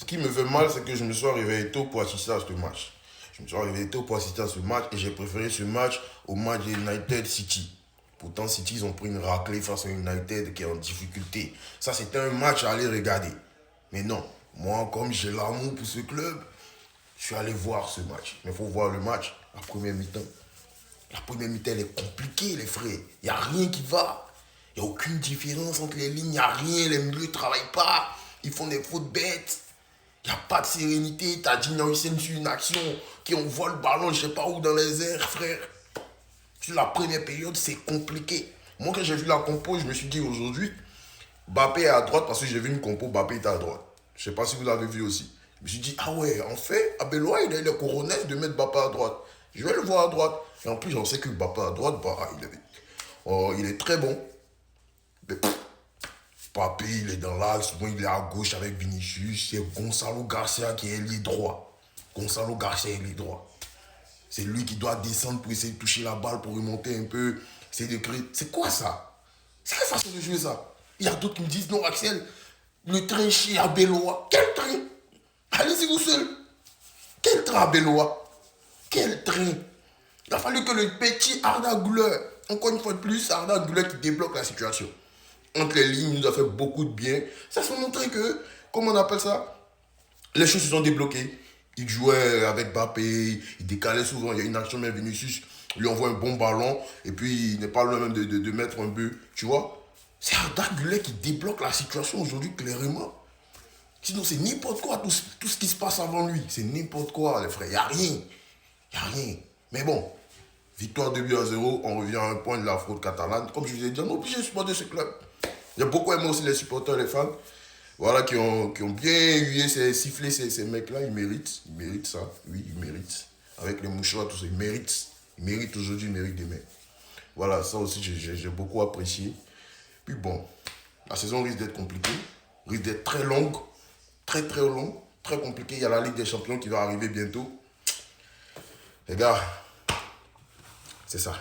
qui me fait mal, c'est que je me suis réveillé tôt pour assister à ce match. Je me suis réveillé tôt pour assister à ce match et j'ai préféré ce match au match de United City. Pourtant, City, ils ont pris une raclée face à United qui est en difficulté. Ça, c'était un match à aller regarder. Mais non, moi, comme j'ai l'amour pour ce club, je suis allé voir ce match. Mais il faut voir le match, la première mi-temps. La première mi-temps, elle est compliquée, les frères. Il n'y a rien qui va. Il n'y a aucune différence entre les lignes. Il n'y a rien. Les milieux ne travaillent pas. Ils font des fautes bêtes. Il n'y a pas de sérénité. T'as dit Hussein sur une action qui envoie le ballon, je ne sais pas où, dans les airs, frère. Sur la première période, c'est compliqué. Moi, quand j'ai vu la compo, je me suis dit aujourd'hui, Mbappé est à droite parce que j'ai vu une compo, Mbappé est à droite. Je ne sais pas si vous l'avez vu aussi. Je me suis dit, ah ouais, en fait, Abeloa, il a le coronel de mettre Mbappé à droite. Je vais le voir à droite. Et en plus, on sait que Mbappé à droite, bah, il est très bon. Mais, Mbappé, il est dans l'axe, souvent il est à gauche avec Vinicius. C'est Gonzalo Garcia qui est ailier droit. Gonzalo Garcia est ailier droit. C'est lui qui doit descendre pour essayer de toucher la balle, pour remonter un peu. C'est quoi ça? C'est quelle façon de jouer ça? Il y a d'autres qui me disent, non, Axel, le train chez Abeloa. Quel train? Allez-y vous seul. Quel train Abeloa? Quel train? Il a fallu que le petit Arda Güler, encore une fois de plus, Arda Güler qui débloque la situation. Entre les lignes, il nous a fait beaucoup de bien. Ça se montrait que, comment on appelle ça? Les choses se sont débloquées. Il jouait avec Mbappé, il décalait souvent. Il y a une action, mais Vinicius lui envoie un bon ballon. Et puis, il n'est pas loin même de mettre un but. Tu vois? C'est Arda Güler qui débloque la situation aujourd'hui, clairement. Sinon, c'est n'importe quoi, tout ce qui se passe avant lui. C'est n'importe quoi, les frères. Il n'y a rien. Il n'y a rien. Mais bon, victoire 2-0, on revient à un point de la fraude catalane. Comme je vous ai dit, on est obligé de supporter ce club. J'ai beaucoup aimé aussi les supporters, les fans. Voilà, qui ont bien hué, sifflé ces mecs-là. Ils méritent ça. Oui, ils méritent. Avec les mouchoirs, tout ça, ils méritent. Ils méritent aujourd'hui, ils méritent demain. Voilà, ça aussi, j'ai beaucoup apprécié. Puis bon, la saison risque d'être compliquée, risque d'être très longue, très longue, très compliquée. Il y a la Ligue des Champions qui va arriver bientôt. Les gars, c'est ça.